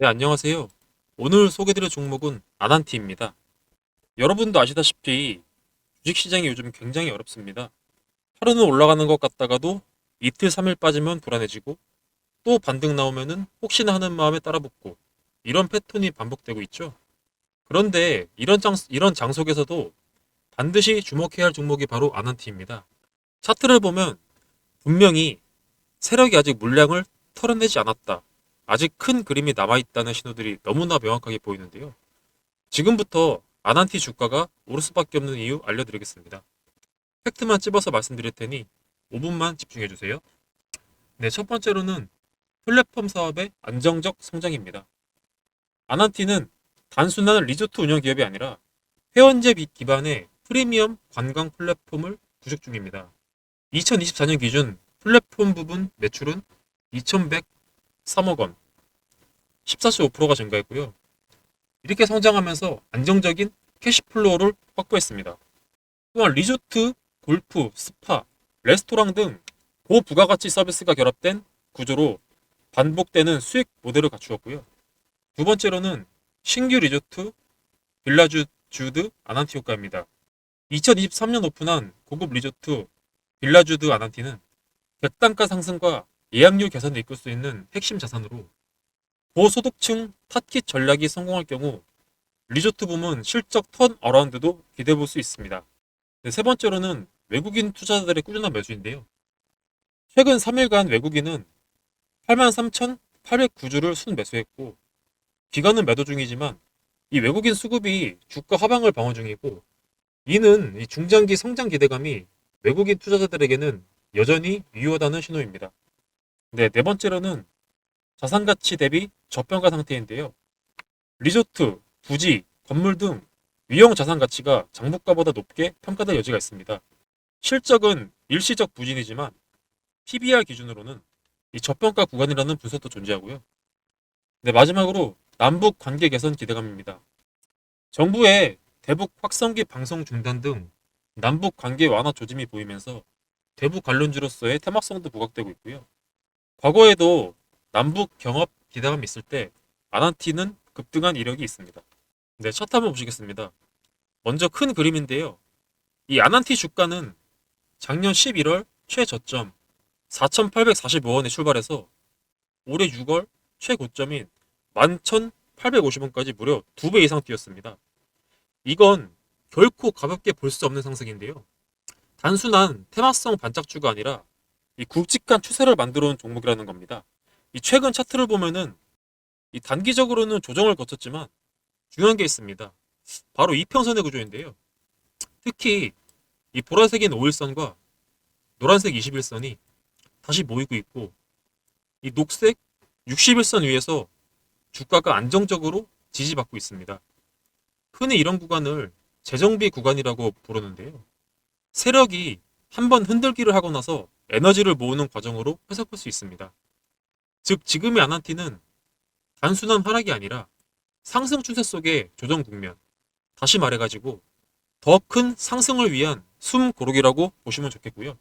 네, 안녕하세요. 오늘 소개드릴 종목은 아난티입니다. 여러분도 아시다시피 주식시장이 요즘 굉장히 어렵습니다. 하루는 올라가는 것 같다가도 이틀, 3일 빠지면 불안해지고 또 반등 나오면은 혹시나 하는 마음에 따라붙고 이런 패턴이 반복되고 있죠. 그런데 이런 장 속에서도 반드시 주목해야 할 종목이 바로 아난티입니다. 차트를 보면 분명히 세력이 아직 물량을 털어내지 않았다. 아직 큰 그림이 남아있다는 신호들이 너무나 명확하게 보이는데요. 지금부터 아난티 주가가 오를 수밖에 없는 이유 알려드리겠습니다. 팩트만 찝어서 말씀드릴 테니 5분만 집중해주세요. 네, 첫 번째로는 플랫폼 사업의 안정적 성장입니다. 아난티는 단순한 리조트 운영 기업이 아니라 회원제 기반의 프리미엄 관광 플랫폼을 구축 중입니다. 2024년 기준 플랫폼 부분 매출은 2,103억 원, 14.5%가 증가했고요. 이렇게 성장하면서 안정적인 캐시플로우를 확보했습니다. 또한 리조트, 골프, 스파, 레스토랑 등 고부가가치 서비스가 결합된 구조로 반복되는 수익 모델을 갖추었고요. 두 번째로는 신규 리조트 빌라주드 아난티오카입니다. 2023년 오픈한 고급 리조트 빌라주드 아난티는 객단가 상승과 예약률 개선을 이끌 수 있는 핵심 자산으로 고소득층 타깃 전략이 성공할 경우 리조트 부문 실적 턴어라운드도 기대해 볼 수 있습니다. 네, 세 번째로는 외국인 투자자들의 꾸준한 매수인데요. 최근 3일간 외국인은 83,809주를 순매수했고 기관은 매도 중이지만 이 외국인 수급이 주가 하방을 방어 중이고 이는 이 중장기 성장 기대감이 외국인 투자자들에게는 여전히 유효하다는 신호입니다. 네, 네 번째로는 자산 가치 대비 저평가 상태인데요. 리조트, 부지, 건물 등 위험 자산 가치가 장부가보다 높게 평가될 여지가 있습니다. 실적은 일시적 부진이지만 PBR 기준으로는 이 저평가 구간이라는 분석도 존재하고요. 네, 마지막으로 남북 관계 개선 기대감입니다. 정부의 대북 확성기 방송 중단 등 남북 관계 완화 조짐이 보이면서 대북 관련주로서의 테마성도 부각되고 있고요. 과거에도 남북 경합 기대감이 있을 때 아난티는 급등한 이력이 있습니다. 네, 차트 한번 보시겠습니다. 먼저 큰 그림인데요. 이 아난티 주가는 작년 11월 최저점 4,845원에 출발해서 올해 6월 최고점인 11,850원까지 무려 2배 이상 뛰었습니다. 이건 결코 가볍게 볼 수 없는 상승인데요. 단순한 테마성 반짝주가 아니라 이 굵직한 추세를 만들어 온 종목이라는 겁니다. 이 최근 차트를 보면은 이 단기적으로는 조정을 거쳤지만 중요한 게 있습니다. 바로 이평선의 구조인데요. 특히 이 보라색인 5일선과 노란색 21선이 다시 모이고 있고 이 녹색 61선 위에서 주가가 안정적으로 지지받고 있습니다. 흔히 이런 구간을 재정비 구간이라고 부르는데요. 세력이 한번 흔들기를 하고 나서 에너지를 모으는 과정으로 해석할 수 있습니다. 즉 지금의 아난티는 단순한 하락이 아니라 상승 추세 속의 조정 국면, 다시 말해가지고 더 큰 상승을 위한 숨 고르기라고 보시면 좋겠고요.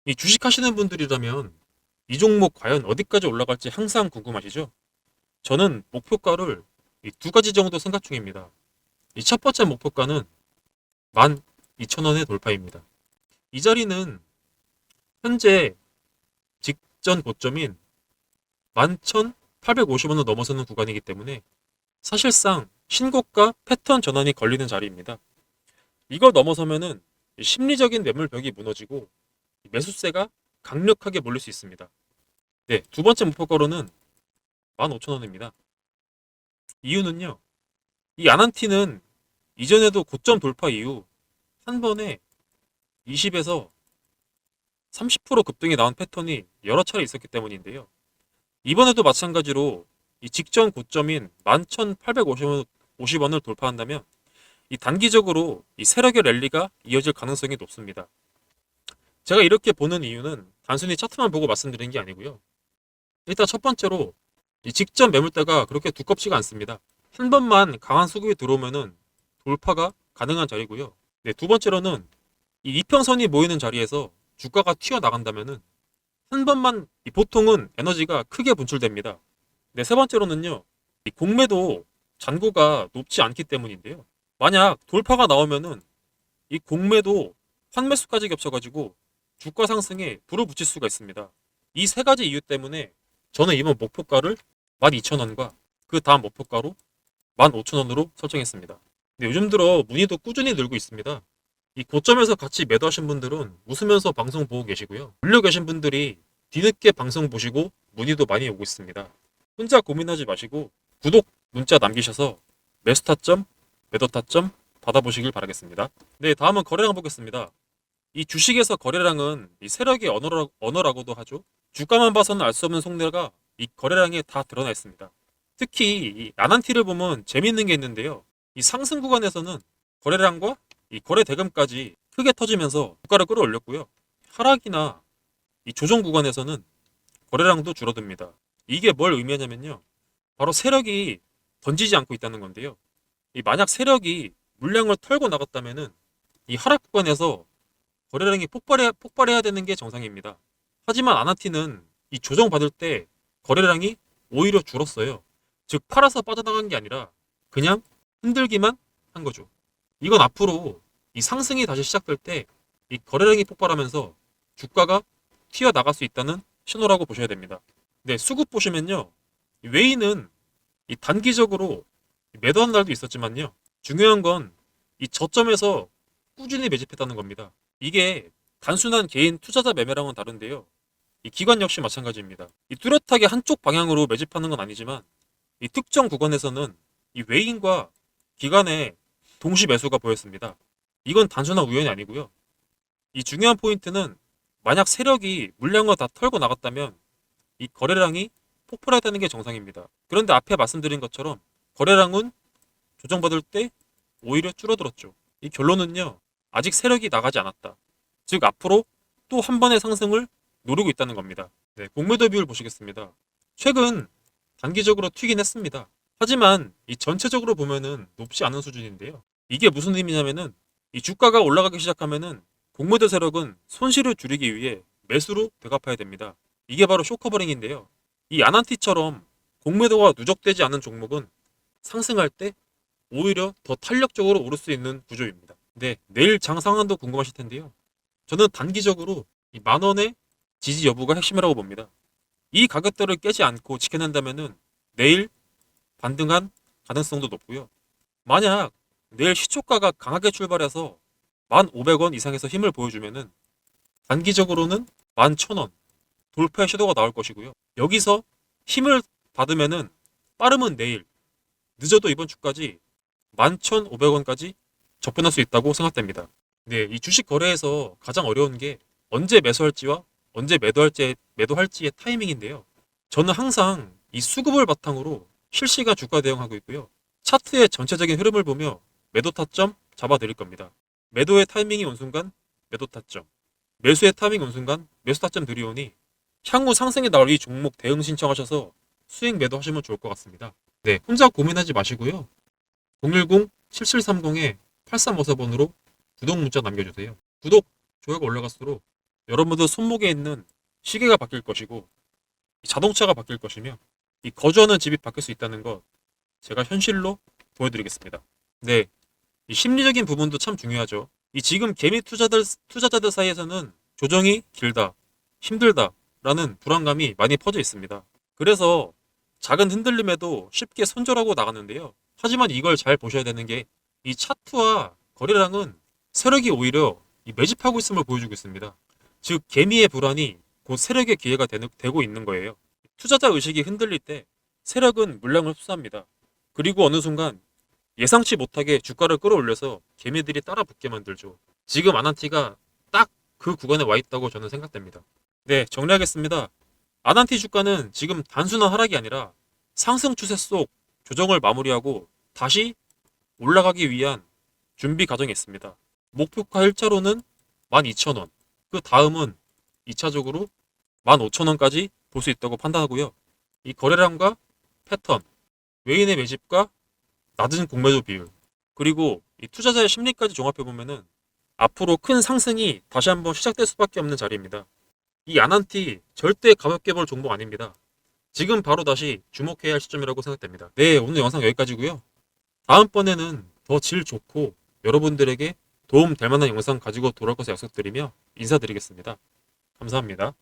이 주식 하시는 분들이라면 이 종목 과연 어디까지 올라갈지 항상 궁금하시죠? 저는 목표가를 이 두 가지 정도 생각 중입니다. 이 첫 번째 목표가는 12,000원의 돌파입니다. 이 자리는 현재 직전 고점인 11,850원을 넘어서는 구간이기 때문에 사실상 신고가 패턴 전환이 걸리는 자리입니다. 이걸 넘어서면은 심리적인 매물벽이 무너지고 매수세가 강력하게 몰릴 수 있습니다. 네, 두 번째 목표가로는 15,000원입니다. 이유는요. 이 아난티는 이전에도 고점 돌파 이후 한 번에 20에서 30% 급등이 나온 패턴이 여러 차례 있었기 때문인데요. 이번에도 마찬가지로 이 직전 고점인 11,850원을 돌파한다면 이 단기적으로 이 세력의 랠리가 이어질 가능성이 높습니다. 제가 이렇게 보는 이유는 단순히 차트만 보고 말씀드리는 게 아니고요. 일단 첫 번째로 이 직전 매물대가 그렇게 두껍지가 않습니다. 한 번만 강한 수급이 들어오면은 돌파가 가능한 자리고요. 네, 두 번째로는 이 이평선이 모이는 자리에서 주가가 튀어나간다면은 한 번만 보통은 에너지가 크게 분출됩니다. 네, 세 번째로는요. 이 공매도 잔고가 높지 않기 때문인데요. 만약 돌파가 나오면은 이 공매도 환매수까지 겹쳐가지고 주가 상승에 불을 붙일 수가 있습니다. 이 세 가지 이유 때문에 저는 이번 목표가를 12,000원과 그 다음 목표가로 15,000원으로 설정했습니다. 근데 요즘 들어 문의도 꾸준히 늘고 있습니다. 이 고점에서 같이 매도하신 분들은 웃으면서 방송 보고 계시고요. 물려 계신 분들이 뒤늦게 방송 보시고 문의도 많이 오고 있습니다. 혼자 고민하지 마시고 구독 문자 남기셔서 매수 타점, 매도 타점 받아보시길 바라겠습니다. 네, 다음은 거래량 보겠습니다. 이 주식에서 거래량은 이 세력의 언어라고도 하죠. 주가만 봐서는 알 수 없는 속내가 이 거래량에 다 드러나 있습니다. 특히 이 나난티를 보면 재미있는 게 있는데요. 이 상승 구간에서는 거래량과 이 거래 대금까지 크게 터지면서 주가를 끌어올렸고요. 하락이나 이 조정 구간에서는 거래량도 줄어듭니다. 이게 뭘 의미하냐면요. 바로 세력이 던지지 않고 있다는 건데요. 이 만약 세력이 물량을 털고 나갔다면은 이 하락 구간에서 거래량이 폭발해야 되는 게 정상입니다. 하지만 아나티는 이 조정받을 때 거래량이 오히려 줄었어요. 즉 팔아서 빠져나간 게 아니라 그냥 흔들기만 한 거죠. 이건 앞으로 이 상승이 다시 시작될 때 이 거래량이 폭발하면서 주가가 튀어나갈 수 있다는 신호라고 보셔야 됩니다. 네, 수급 보시면요. 이 웨이는 이 단기적으로 매도한 날도 있었지만요. 중요한 건 이 저점에서 꾸준히 매집했다는 겁니다. 이게 단순한 개인 투자자 매매랑은 다른데요. 이 기관 역시 마찬가지입니다. 이 뚜렷하게 한쪽 방향으로 매집하는 건 아니지만 이 특정 구간에서는 이 외인과 기관의 동시 매수가 보였습니다. 이건 단순한 우연이 아니고요. 이 중요한 포인트는 만약 세력이 물량을 다 털고 나갔다면 이 거래량이 폭발해야 되는 게 정상입니다. 그런데 앞에 말씀드린 것처럼 거래량은 조정받을 때 오히려 줄어들었죠. 이 결론은요. 아직 세력이 나가지 않았다. 즉 앞으로 또 한 번의 상승을 노리고 있다는 겁니다. 네, 공매도 비율 보시겠습니다. 최근 단기적으로 튀긴 했습니다. 하지만 이 전체적으로 보면은 높지 않은 수준인데요. 이게 무슨 의미냐면은 이 주가가 올라가기 시작하면은 공매도 세력은 손실을 줄이기 위해 매수로 되갚아야 됩니다. 이게 바로 쇼커버링인데요. 이 아난티처럼 공매도가 누적되지 않은 종목은 상승할 때 오히려 더 탄력적으로 오를 수 있는 구조입니다. 네, 내일 장 상한도 궁금하실 텐데요. 저는 단기적으로 이 10,000원의 지지 여부가 핵심이라고 봅니다. 이 가격대를 깨지 않고 지켜낸다면은 내일 반등한 가능성도 높고요. 만약 내일 시초가가 강하게 출발해서 1,500원 이상에서 힘을 보여주면은 단기적으로는 11,000원 돌파의 시도가 나올 것이고요. 여기서 힘을 받으면은 빠르면 내일, 늦어도 이번 주까지 11,500원까지 접근할 수 있다고 생각됩니다. 네, 이 주식 거래에서 가장 어려운 게 언제 매수할지와 언제 매도할지의 타이밍인데요. 저는 항상 이 수급을 바탕으로 실시간 주가 대응하고 있고요. 차트의 전체적인 흐름을 보며 매도 타점 잡아드릴 겁니다. 매도의 타이밍이 온 순간 매도 타점, 매수의 타이밍이 온 순간 매수 타점 들이오니 향후 상승에 나올 이 종목 대응 신청하셔서 수익 매도하시면 좋을 것 같습니다. 네, 혼자 고민하지 마시고요. 010-7730-8354번으로 구독 문자 남겨주세요. 구독, 좋아요가 올라갈수록 여러분들 손목에 있는 시계가 바뀔 것이고 자동차가 바뀔 것이며 이 거주하는 집이 바뀔 수 있다는 것 제가 현실로 보여드리겠습니다. 네, 이 심리적인 부분도 참 중요하죠. 이 지금 개미 투자자들 사이에서는 조정이 길다, 힘들다라는 불안감이 많이 퍼져 있습니다. 그래서 작은 흔들림에도 쉽게 손절하고 나가는데요. 하지만 이걸 잘 보셔야 되는 게 이 차트와 거래량은 세력이 오히려 이 매집하고 있음을 보여주고 있습니다. 즉 개미의 불안이 곧 세력의 기회가 되고 있는 거예요. 투자자 의식이 흔들릴 때 세력은 물량을 흡수합니다. 그리고 어느 순간 예상치 못하게 주가를 끌어올려서 개미들이 따라 붙게 만들죠. 지금 아난티가 딱 그 구간에 와 있다고 저는 생각됩니다. 네, 정리하겠습니다. 아난티 주가는 지금 단순한 하락이 아니라 상승 추세 속 조정을 마무리하고 다시 올라가기 위한 준비 과정에 있습니다. 목표가 1차로는 12,000원, 그 다음은 2차적으로 15,000원까지 볼 수 있다고 판단하고요. 이 거래량과 패턴, 외인의 매집과 낮은 공매도 비율, 그리고 이 투자자의 심리까지 종합해 보면은 앞으로 큰 상승이 다시 한번 시작될 수밖에 없는 자리입니다. 이 아난티 절대 가볍게 볼 종목 아닙니다. 지금 바로 다시 주목해야 할 시점이라고 생각됩니다. 네, 오늘 영상 여기까지고요. 다음번에는 더 질 좋고 여러분들에게 도움 될 만한 영상 가지고 돌아올 것을 약속드리며 인사드리겠습니다. 감사합니다.